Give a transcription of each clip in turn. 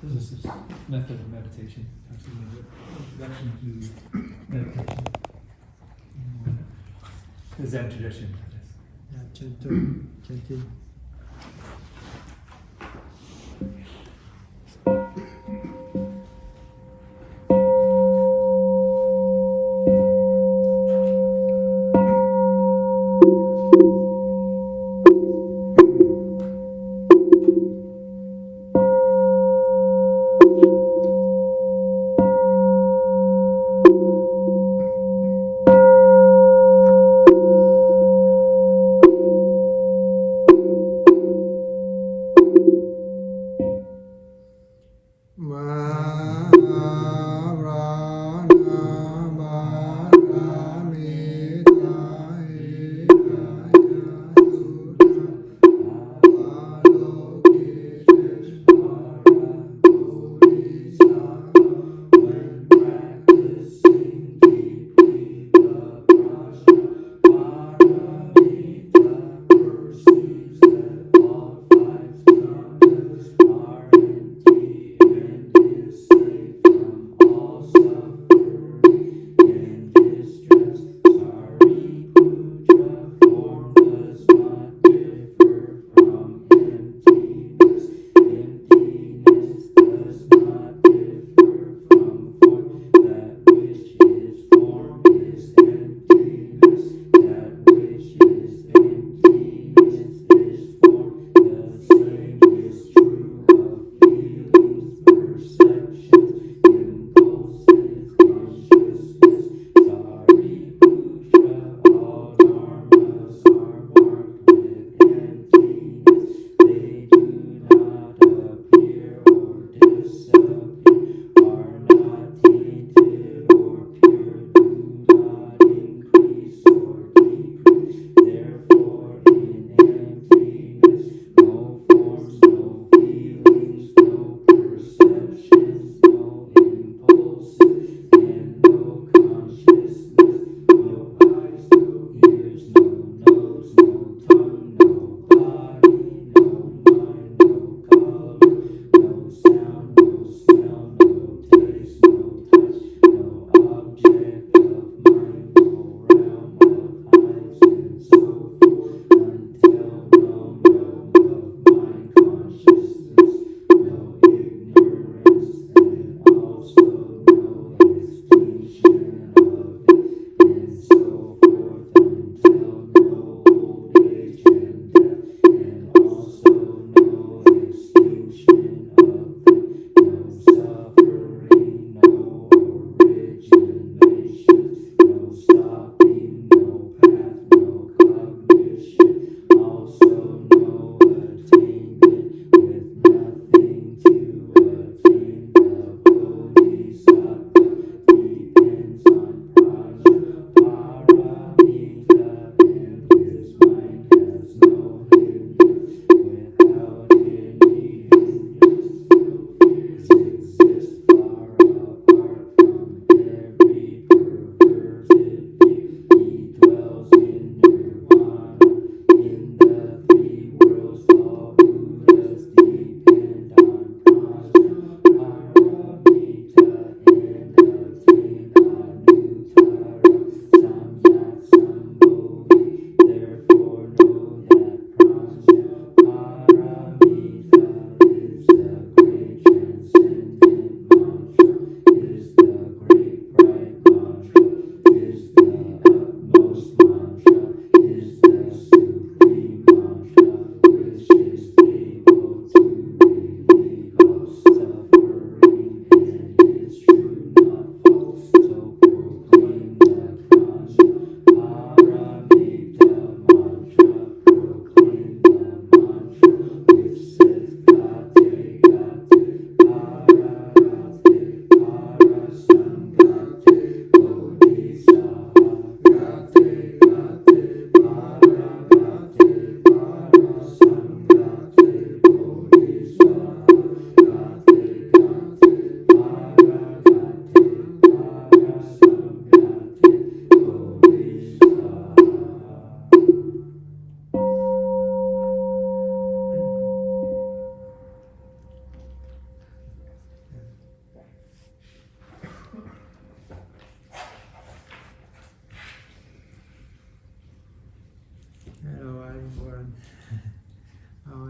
This is method of meditation. Introduction to meditation. The Zen tradition, that is. Yeah, chanting.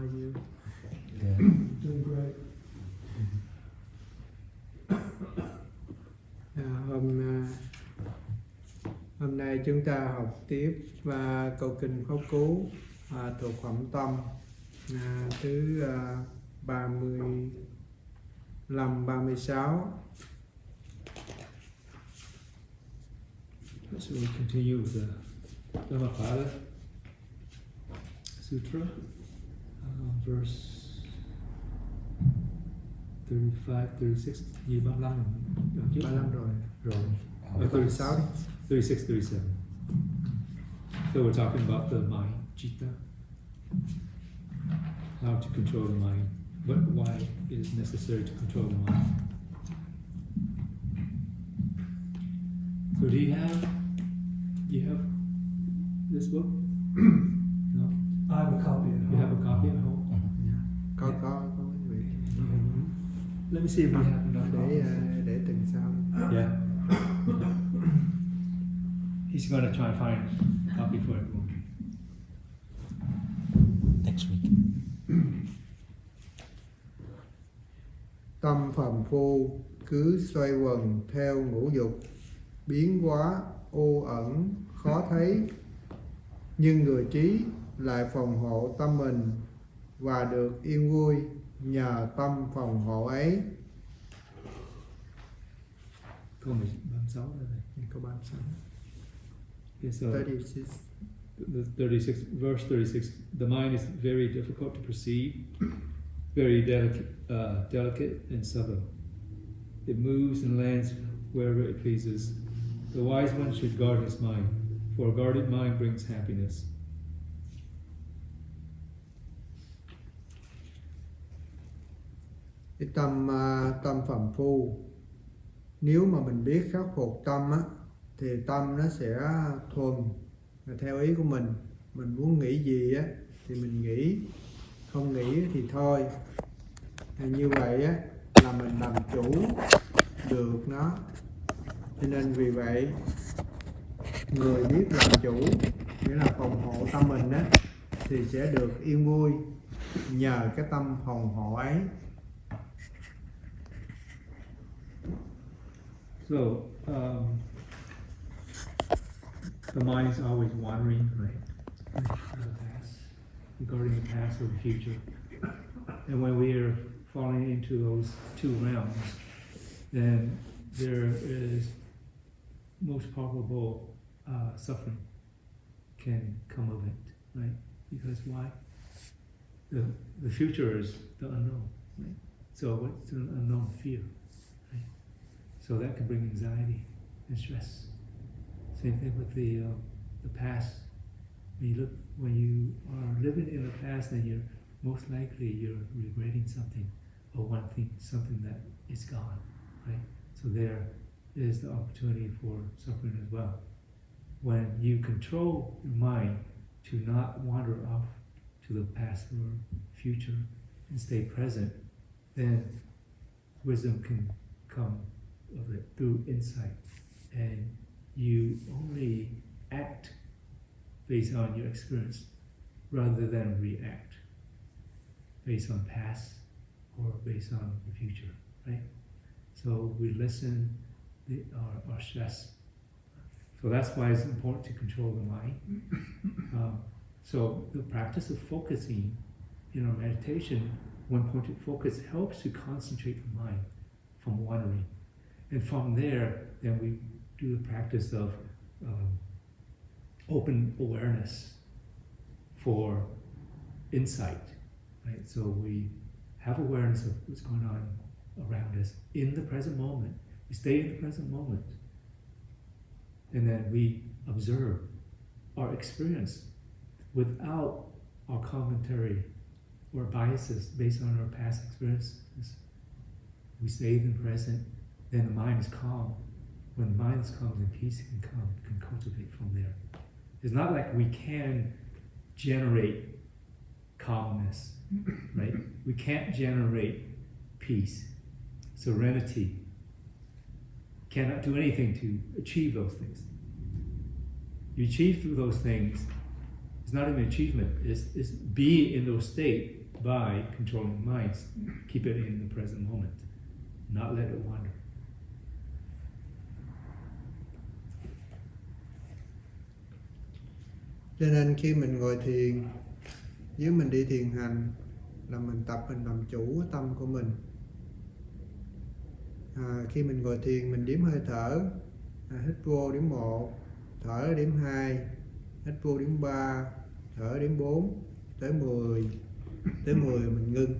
are you? Yeah. Doing great. Hôm nay chúng ta học tiếp câu kinh Pháp Cú thuộc phẩm tâm thứ 35-36. So we continue with the Dhammapada Sutra, verse 35, 36, như 35 rồi. Rồi. 36 đi. 36, 37. So we're talking about the mind, citta, how to control the mind, but why it is necessary to control the mind. So do you have this book? No? I have a copy at You home. have a copy at home? Có quý vị. Let me see if we have enough copies. Để tuần sau. Yeah. He's going to try and find a copy for everyone. Next week. Tâm phàm phu cứ xoay quần theo ngũ dục, biến hóa ô ẩn khó thấy, nhưng người trí lại phòng hộ tâm mình và được yên vui nhờ tâm phòng hộ ấy. Câu 36 là này. Câu 36. Yes, so 36. the 36, verse 36, the mind is very difficult to perceive, very delicate and subtle. It moves and lands wherever it pleases. The wise one should guard his mind, for a guarded mind brings happiness. Cái tâm phàm phu, nếu mà mình biết khắc phục tâm á, thì tâm nó sẽ thuần theo ý của mình. Mình muốn nghĩ gì á thì mình nghĩ, không nghĩ thì thôi. Như vậy á là mình làm chủ được nó. Cho nên vì vậy người biết làm chủ, nghĩa là phòng hộ tâm mình á, thì sẽ được yên vui nhờ cái tâm phòng hộ ấy. So, the mind is always wandering, right? The past, regarding the past or the future. And when we are falling into those two realms, then there is most probable suffering can come of it, right? Because why? The future is the unknown, right? So what's an unknown? Fear, right? So that can bring anxiety and stress. Same thing with the past. When you are living in the past, then you're most likely regretting something or wanting something that is gone, right? So there is the opportunity for suffering as well. When you control your mind to not wander off to the past or future and stay present, then wisdom can come of it through insight, and you only act based on your experience rather than react based on past or based on the future, right? So we lessen our stress. So that's why it's important to control the mind. So the practice of focusing in our meditation, one-pointed focus, helps to concentrate the mind from wandering. And from there, then we do the practice of open awareness for insight, right? So we have awareness of what's going on around us in the present moment. We stay in the present moment. And then we observe our experience without our commentary or biases based on our past experiences. We stay in the present, then the mind is calm. When the mind is calm, then peace can cultivate from there. It's not like we can generate calmness, right? We can't generate peace, serenity. Cannot do anything to achieve those things. You achieve through those things, it's not even achievement, it's be in those state by controlling the mind. Keep it in the present moment, not let it wander. Cho nên khi mình ngồi thiền, nếu mình đi thiền hành là mình tập mình làm chủ tâm của mình. Khi mình ngồi thiền mình đếm hơi thở, hít vô đếm 1, thở đếm 2, hít vô đếm 3, thở đếm 4, tới 10 mình ngưng.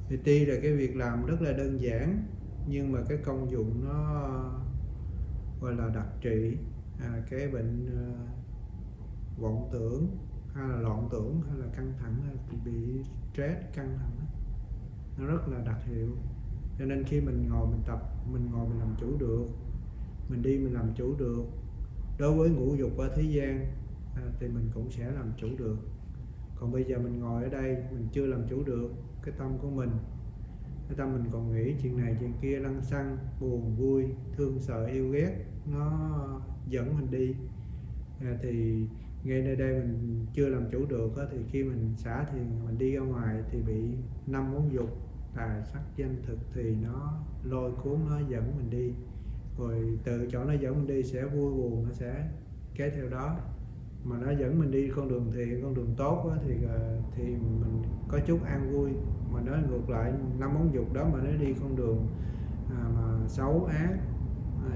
Thì tuy là cái việc làm rất là đơn giản, nhưng mà cái công dụng nó gọi là đặc trị cái bệnh vọng tưởng hay là loạn tưởng hay là căng thẳng hay bị stress căng thẳng, nó rất là đặc hiệu. Cho nên khi mình ngồi mình tập, mình ngồi mình làm chủ được, mình đi mình làm chủ được. Đối với ngũ dục ở thế gian thì mình cũng sẽ làm chủ được. Còn bây giờ mình ngồi ở đây mình chưa làm chủ được cái tâm của mình, cái tâm mình còn nghĩ chuyện này chuyện kia, lăng xăng, buồn vui, thương sợ yêu ghét, nó dẫn mình đi. Thì ngay nơi đây mình chưa làm chủ được thì khi mình xả thiền mình đi ra ngoài thì bị 5 món dục tài sắc danh thực thì nó lôi cuốn, nó dẫn mình đi. Rồi từ chỗ nó dẫn mình đi sẽ vui buồn, nó sẽ kéo theo đó. Mà nó dẫn mình đi con đường thiện, con đường tốt thì mình có chút an vui. Mà nó ngược lại 5 món dục đó mà nó đi con đường mà xấu ác,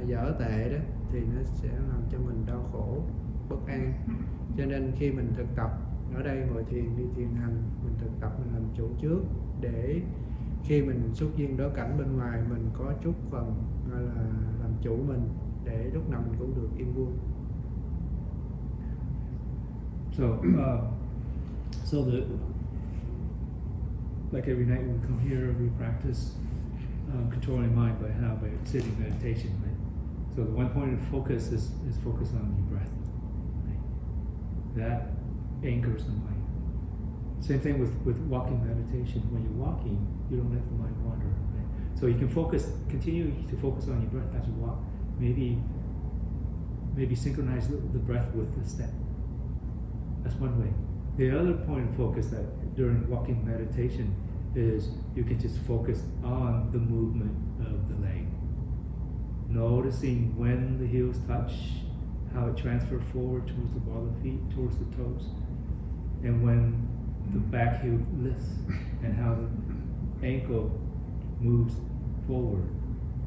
dở tệ đó thì nó sẽ làm cho mình đau khổ, bất an. Cho nên khi mình thực tập ở đây ngồi thiền, đi thiền hành, mình thực tập mình làm chủ trước, để khi mình xuất duyên đối cảnh bên ngoài mình có chút phần gọi là làm chủ mình, để lúc nào mình cũng được yên vui. So like every night when we come here, we practice controlling mind by sitting meditation. Right? So the one point of focus is focus on your breath. Right? That anchors the mind. Same thing with walking meditation. When you're walking, you don't let the mind wander. Right? So you can continue to focus on your breath as you walk. Maybe synchronize the breath with the step. That's one way. The other point of focus that during walking meditation is you can just focus on the movement of the leg. Noticing when the heels touch, how it transfers forward towards the ball of the feet, towards the toes, and when the back heel lifts, and how the ankle moves forward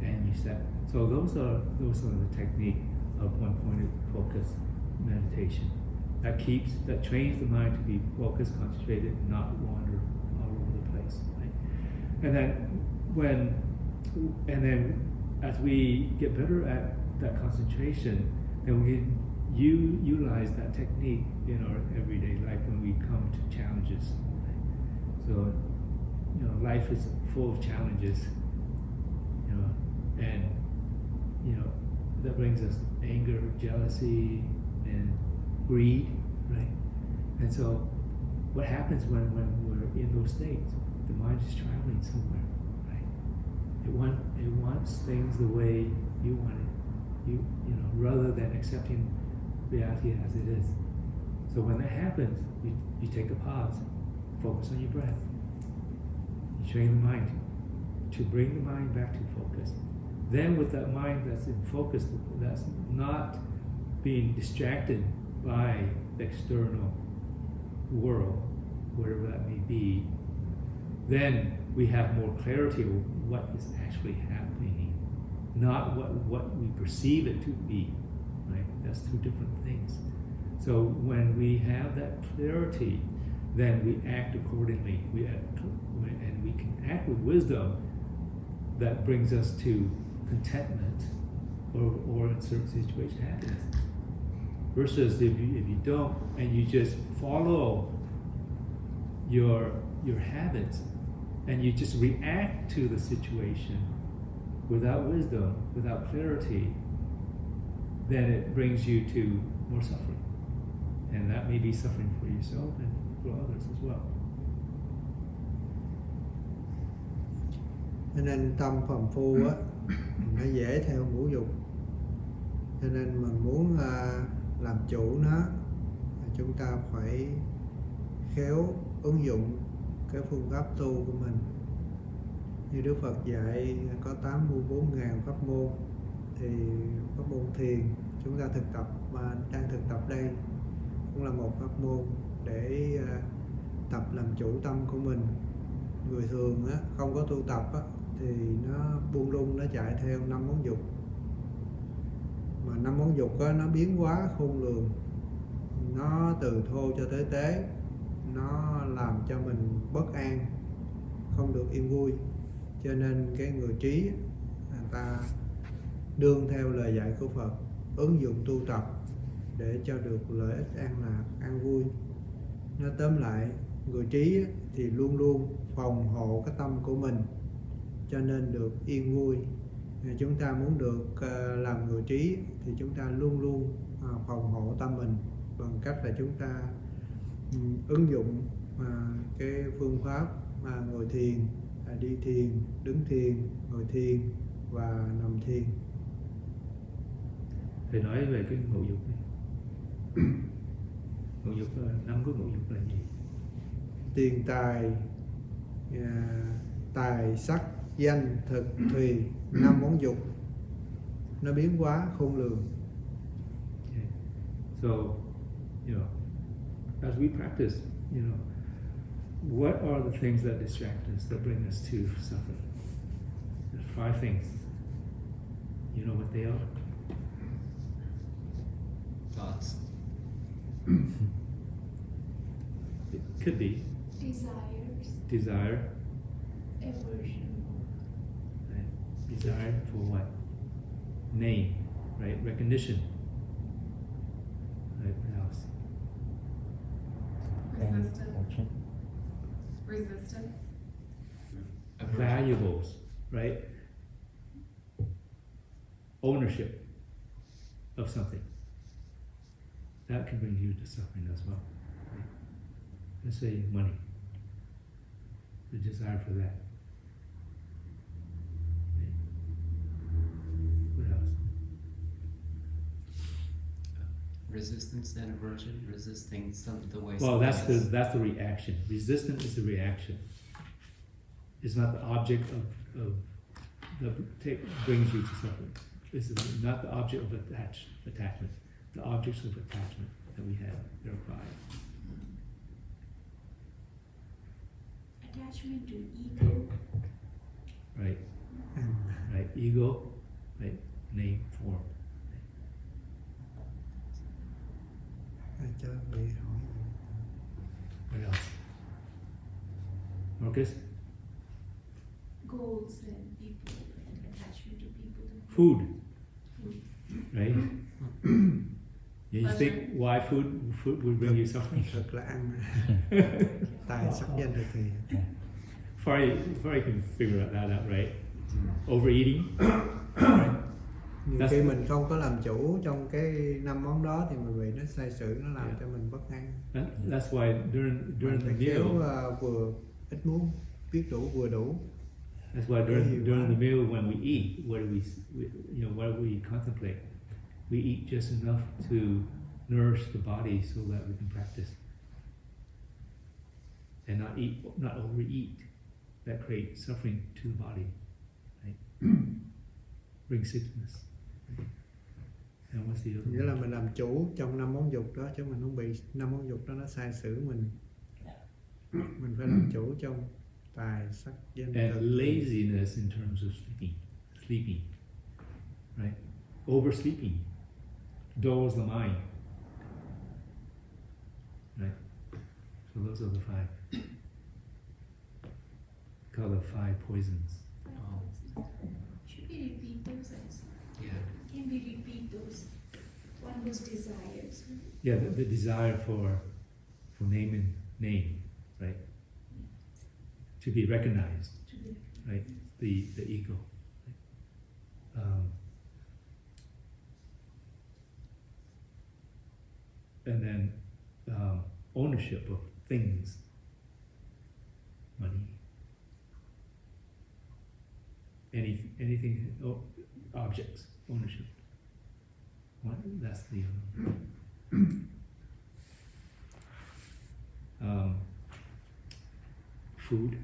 and you step. So those are the technique of one pointed focus meditation. That trains the mind to be focused, concentrated, not wander all over the place. Right? And then as we get better at that concentration, then we can utilize that technique in our everyday life when we come to challenges. Right? So, life is full of challenges, and that brings us anger, jealousy, and greed, right? And so what happens when we're in those states? The mind is traveling somewhere, right? It wants things the way you want it, rather than accepting reality as it is. So when that happens, you take a pause, focus on your breath. You train the mind to bring the mind back to focus. Then with that mind that's in focus, that's not being distracted by the external world, whatever that may be, then we have more clarity of what is actually happening, not what we perceive it to be, right? That's two different things. So when we have that clarity, then we act accordingly. And we can act with wisdom that brings us to contentment, or in certain situations, happiness. Versus if you don't, and you just follow your habits, and you just react to the situation without wisdom, without clarity, then it brings you to more suffering. And that may be suffering for yourself and for others as well. Cho nên tâm phàm phu nó dễ theo ngũ dục. Cho nên mình muốn làm chủ nó, chúng ta phải khéo ứng dụng cái phương pháp tu của mình. Như Đức Phật dạy có 84.000 pháp môn, thì pháp môn thiền chúng ta thực tập và đang thực tập đây cũng là một pháp môn để tập làm chủ tâm của mình. Người thường á, không có tu tập á, thì nó buông lung, nó chạy theo 5 món dục. Mà 5 món dục á, nó biến hóa khôn lường, nó từ thô cho tới tế, nó làm cho mình bất an, không được yên vui. Cho nên cái người trí, người ta đương theo lời dạy của Phật, ứng dụng tu tập để cho được lợi ích an lạc, an vui. Nói tóm lại, người trí thì luôn luôn phòng hộ cái tâm của mình cho nên được yên vui. Chúng ta muốn được làm người trí thì chúng ta luôn luôn phòng hộ tâm mình bằng cách là chúng ta ứng dụng cái phương pháp ngồi thiền, đi thiền, đứng thiền, ngồi thiền và nằm thiền. Thầy nói về cái ngũ dục này. Ngũ dục, 5 cái ngũ dục là gì? Tiền tài, tài sắc, danh, thực, thùy, 5 món dục nó biến hóa khôn lường. Okay. So, as we practice, what are the things that distract us, that bring us to suffering? There's 5 things. You know what they are? Thoughts. It could be desire. Aversion. Right? Desire for what? Name, right? Recognition. Right? What else? Resistance. Resistance. Valuables, right? Ownership of something. That can bring you to suffering as well. Right? Let's say money. The desire for that. Right? What else? Resistance and aversion, resisting some of the ways. Well, that's the reaction. Resistance is the reaction. It's not the object of brings you to suffering. This is not the object of attachment. The objects of attachment that we have, there are 5. Attachment to ego. Right. Right. Ego. Right. Name, form. Cho bị hỏi. What else? Marcus? Goals and people, and attachment to people. Food. Food. Right? You think why food would bring you suffering? Thật là ăn. Tài sắc danh thực thì. Far you can figure that out, right? Overeating. Right? Nhiều khi mình không có làm chủ trong cái 5 món đó thì mình bị nó sai sử, nó làm cho mình bất an. That's why during the meal, vừa ít muốn, biết đủ vừa đủ. That's why during the meal when we eat, what do we contemplate? We eat just enough to nourish the body so that we can practice, and not overeat. That creates suffering to the body, right? Bring sickness. And what's the other? Nghĩa là mình làm chủ trong 5 món dục đó, chứ mình không bị 5 món dục đó nó sai sử mình. Mình phải làm chủ trong tài sắc danh thực. And laziness in terms of sleeping, right? Oversleeping dulls the mind, right? So those are the 5. Called the 5 poisons. Should we repeat those? Yeah. Can we repeat those? One was desires. Yeah, the desire for name, right? To be recognized, right? The ego. And then ownership of things, money, anything, objects, ownership. That's the food,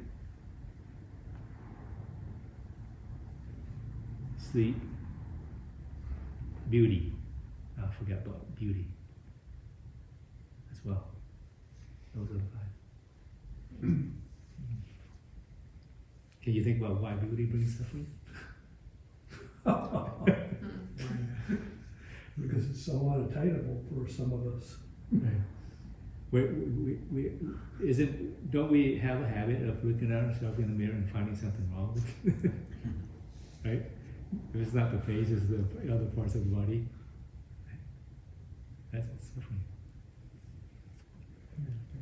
sleep, beauty. I forgot about beauty as well. Those are the five. Can you think about why beauty brings suffering? Because it's so unattainable for some of us. Right. Don't we have a habit of looking at ourselves in the mirror and finding something wrong with it? Right? If it's not the face, it's the other parts of the body. That's what's suffering.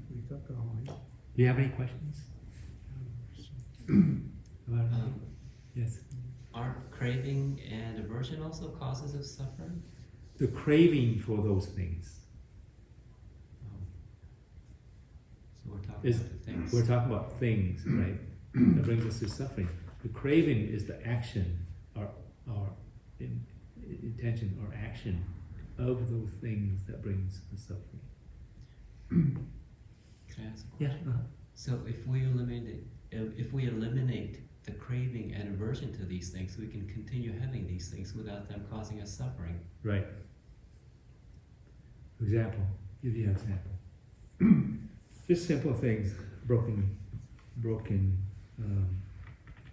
Vì có câu hỏi. Do you have any questions? About anything? Yes. Are craving and aversion also causes of suffering? The craving for those things. So we're talking Is- about the things. We're talking about things, right? That brings us to suffering. The craving is the action or intention or action of those things that brings the suffering. Can I ask a Yeah. question? So if we eliminate the craving and aversion to these things, we can continue having these things without them causing us suffering. Right. For example, give you an example. Just simple things, broken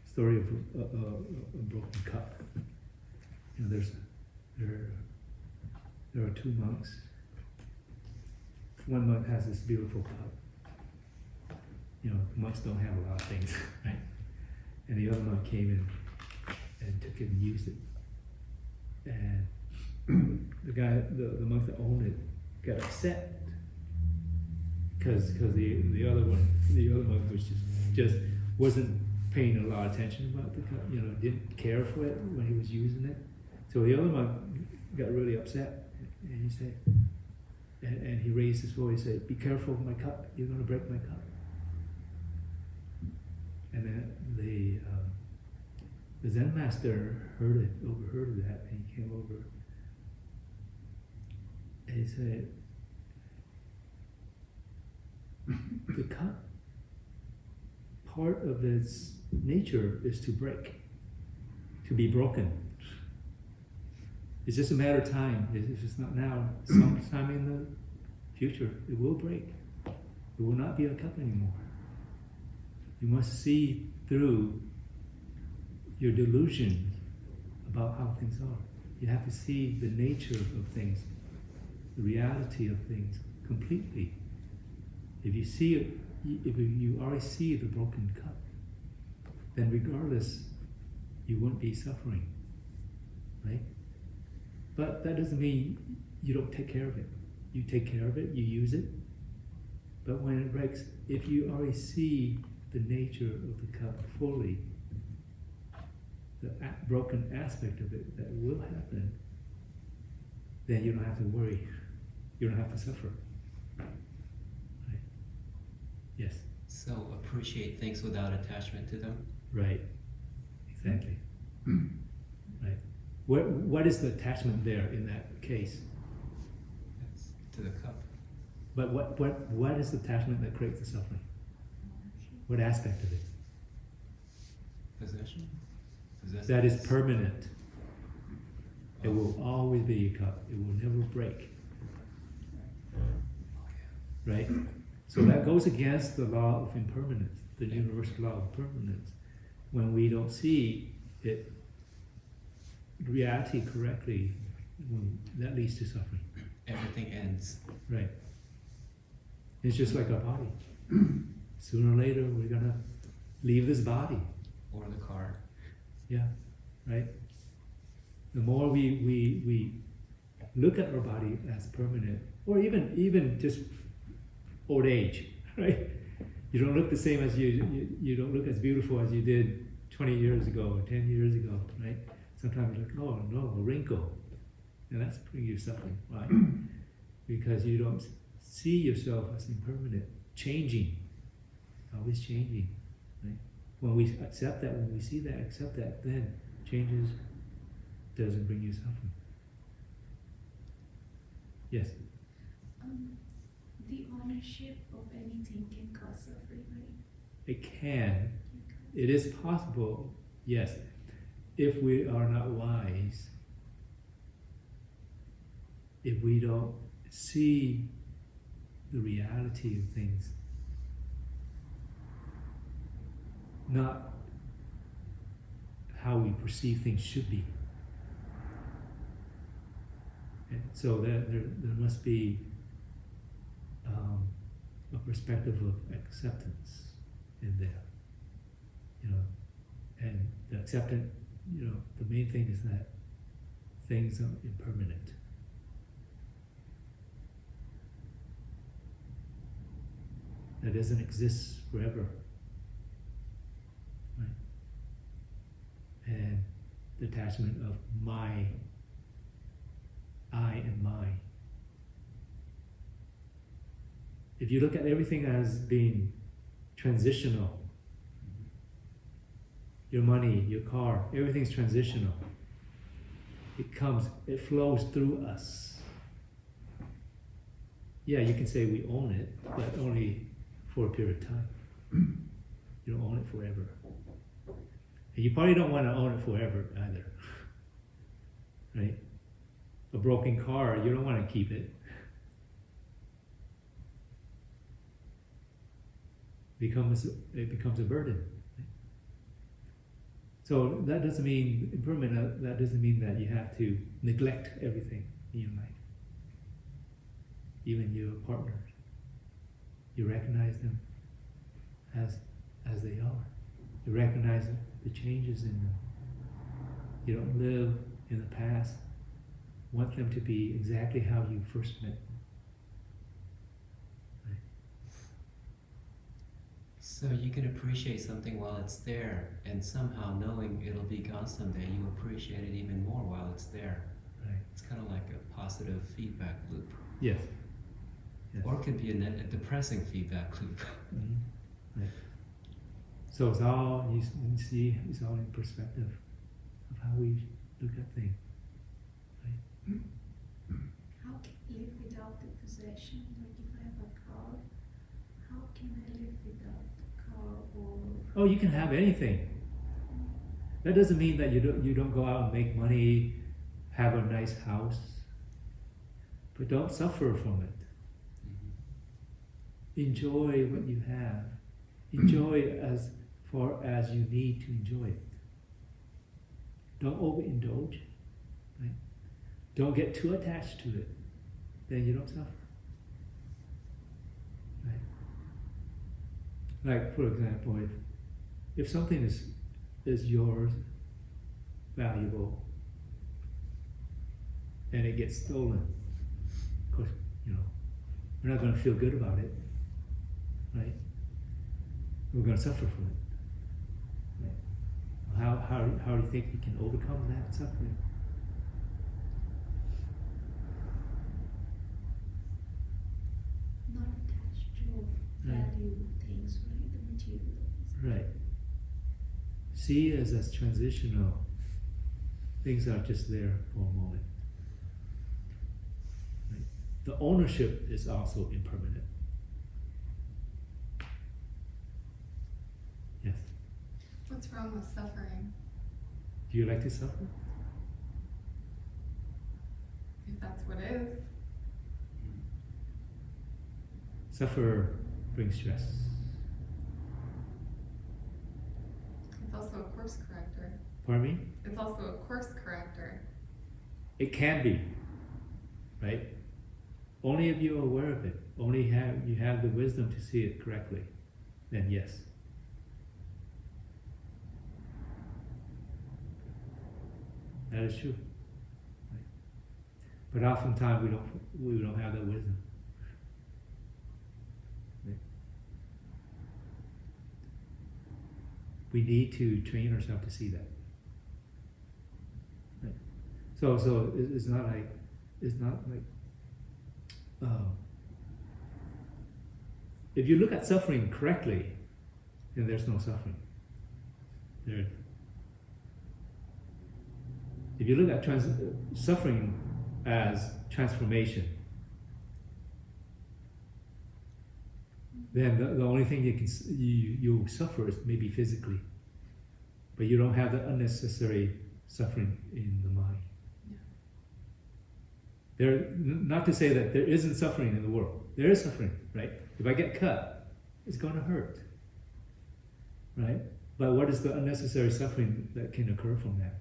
story of a broken cup. You know, there are two monks. One monk has this beautiful cup. You know, monks don't have a lot of things, right? And the other monk came in and took it and used it. And the monk that owned it got upset because the other monk was just wasn't paying a lot of attention about the cup, you know, didn't care for it when he was using it. So the other monk got really upset, and he said, and he raised his voice, said, "Be careful of my cup, you're going to break my cup." And then the Zen master overheard that, and he came over, and he said, "The cup, part of its nature is to break, to be broken. It's just a matter of time. If it's not now, sometime in the future, it will break. It will not be a cup anymore. You must see through your delusion about how things are. You have to see the nature of things, the reality of things completely. If you see it, if you already see the broken cup, then regardless, you won't be suffering, right? But that doesn't mean you don't take care of it. You take care of it, you use it, but when it breaks, if you already see the nature of the cup fully, the broken aspect of it that will happen, then you don't have to worry. You don't have to suffer. Right? Yes. So appreciate things without attachment to them. Right. Exactly. Right. What is the attachment there in that case? That's to the cup. But what is the attachment that creates the suffering? What aspect of it? Possession. That is permanent. It will always be a cup. It will never break. Right? So that goes against the law of impermanence, the universal law of permanence. When we don't see it, reality correctly, that leads to suffering. Everything ends. Right. It's just like our body. Sooner or later, we're gonna leave this body. Or the car. Yeah, right? The more we look at our body as permanent, or even just old age, right? You don't look the same as you don't look as beautiful as you did 20 years ago or 10 years ago, right? Sometimes you're like, oh no, a wrinkle. And that's bringing you suffering. Why? Because you don't see yourself as impermanent, changing, always changing, right? When we accept that, when we see that, accept that, then changes doesn't bring you suffering. Yes? The ownership of anything can cause suffering, right? It is possible, yes, if we are not wise, if we don't see the reality of things, not how we perceive things should be. And so there must be a perspective of acceptance in there, and the acceptance, the main thing is that things are impermanent. That doesn't exist forever, right? And the attachment of my, I and mine. If you look at everything as being transitional, your money, your car, everything's transitional. It flows through us. Yeah, you can say we own it, but only for a period of time. You don't own it forever. And you probably don't want to own it forever either. Right? A broken car, you don't want to keep it. It becomes a burden. Right? So that doesn't mean impermanent. That doesn't mean that you have to neglect everything in your life, even your partners. You recognize them as they are. You recognize the changes in them. You don't live in the past. Want them to be exactly how you first met them. Right? So you can appreciate something while it's there, and somehow knowing it'll be gone someday, you appreciate it even more while it's there. Right. It's kind of like a positive feedback loop. Yes. Yes. Or it could be a depressing feedback loop. Mm-hmm. Right. So it's all, you see, it's all in perspective of how we look at things. Right? How can I live without the possession? Like if I have a car, how can I live without the car? Or Oh, you can have anything. That doesn't mean that you don't go out and make money, have a nice house, but don't suffer from it. Enjoy what you have. Enjoy it as far as you need to enjoy it. Don't overindulge. Right? Don't get too attached to it. Then you don't suffer. Right? Like, for example, if something is yours, valuable, and it gets stolen, of course, we're not going to feel good about it. Right? We're going to suffer from it. Right? How do you think you can overcome that suffering? not attached to value things, right? The material things. Right. See it as transitional. Things are just there for a moment. Right? The ownership is also impermanent. Yes. What's wrong with suffering? Do you like to suffer? If that's what it is. Suffer brings stress. It's also a course corrector. Pardon me? It's also a course corrector. It can be, right? Only if you're aware of it, only you have the wisdom to see it correctly, then yes. That is true. Right? But oftentimes we don't have that wisdom. Right? We need to train ourselves to see that. Right? So it's not like if you look at suffering correctly, then there's no suffering. If you look at suffering as transformation, then the only thing you'll suffer is maybe physically, but you don't have the unnecessary suffering in the mind. Not to say that there isn't suffering in the world. There is suffering, right? If I get cut, it's going to hurt, right? But what is the unnecessary suffering that can occur from that?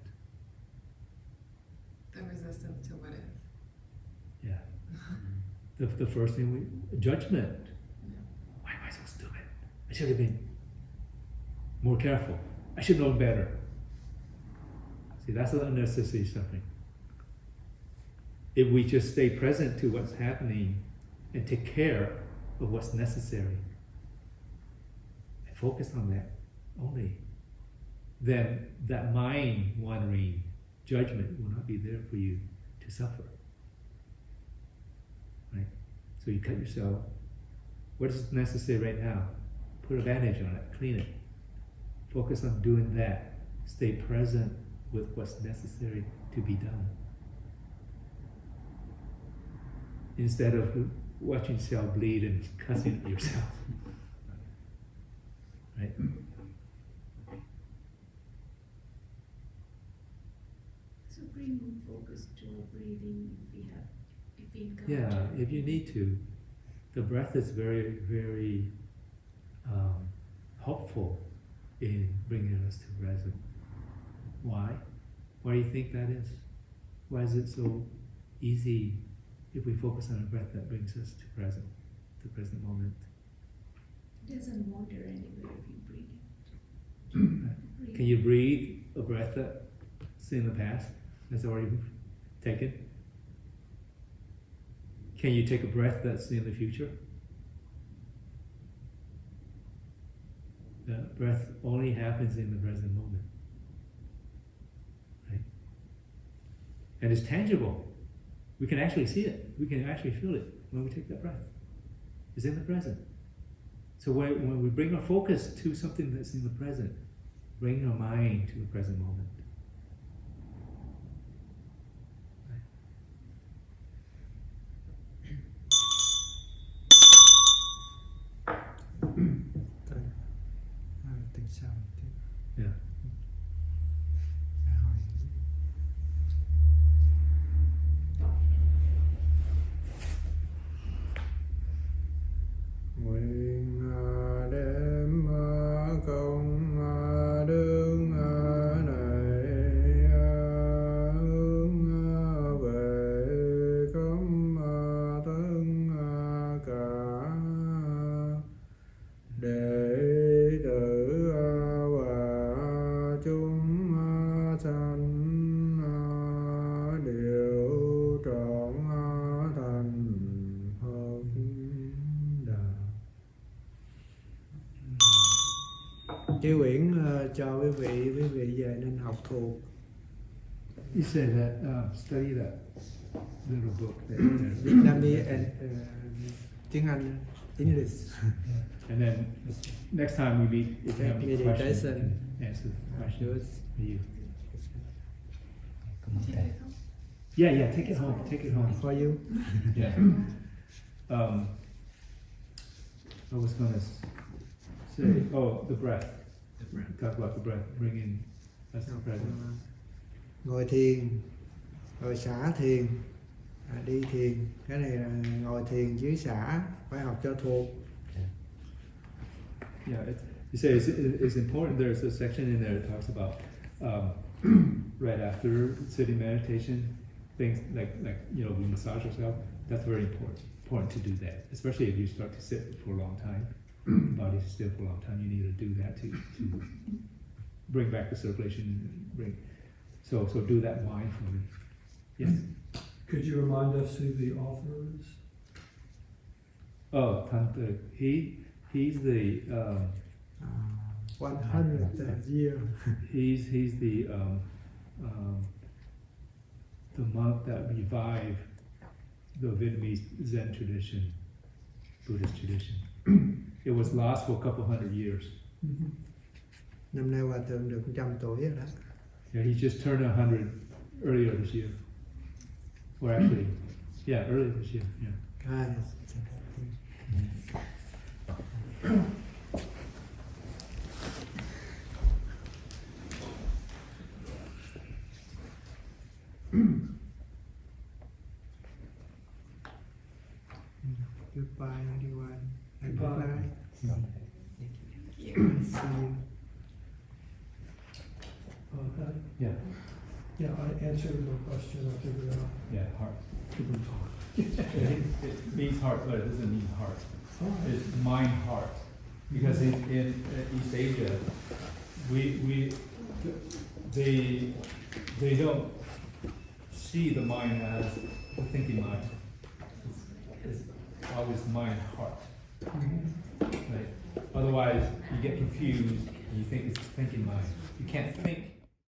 The resistance to what is. Yeah. The first thing, judgment. Why am I so stupid? I should have been more careful. I should know better. See, that's the unnecessary suffering. If we just stay present to what's happening and take care of what's necessary and focus on that only, then that mind wandering judgment will not be there for you to suffer. Right? So you cut yourself. What is necessary right now? Put a bandage on it, clean it. Focus on doing that. Stay present with what's necessary to be done. Instead of watching yourself bleed and cussing at yourself. Right? So bring focus to our breathing if we encounter. Yeah, if you need to. The breath is very, very helpful in bringing us to present. Why? Why do you think that is? Why is it so easy if we focus on a breath that brings us to the present moment? It doesn't wander anywhere if you breathe. Can you breathe a breath that's in the past, that's already taken? Can you take a breath that's in the future? The breath only happens in the present moment. Right? And it's tangible. We can actually see it. We can actually feel it when we take that breath. It's in the present. So when we bring our focus to something that's in the present, bring our mind to the present moment. Tiếng sau một tí. Yeah. Nguyện đem công đức này hướng về khắp tất cả đệ tử và chúng sanh đều trọn thành Phật đạo. Chứ Uyển cho quý vị về nên học thuộc. You said that, study that little book that Vietnamese and tiếng Anh, English. and then next time we meet, if you have any questions, Meditation. you can answer the questions for you. Come on, Thay. Yeah, take it home. Take it home. For you. Yeah. I was gonna say, the breath. The breath. Talk about the breath, bringing us to present. Ngồi thiền, rồi xả thiền, đi thiền. Cái này là ngồi thiền dưới xả, phải học cho thuộc. Yeah, you say it's important. There's a section in there that talks about right after sitting meditation, things like we massage ourselves. That's very important to do that, especially if you start to sit for a long time. The body's still for a long time. You need to do that to bring back the circulation. So do that mindfully. Yes. Could you remind us who the author is? Oh, Thay. He's the 100 year. he's the monk that revived the Vietnamese Zen tradition, Buddhist tradition. It was lost for a couple hundred years. Năm nay Hòa Thượng được 100 tuổi rồi đó. Yeah, he just turned 100 earlier this year. Or actually, earlier this year. Yeah. Goodbye everyone. And Goodbye. good night. Thank you. See you. Okay. Yeah, Yeah, I answered the question, I figured out. yeah, heart. It means heart, but it doesn't mean heart. It's mind heart. Because in East Asia, they don't see the mind as the thinking mind. It's always mind heart. Right? Otherwise, you get confused and you think it's thinking mind. You can't think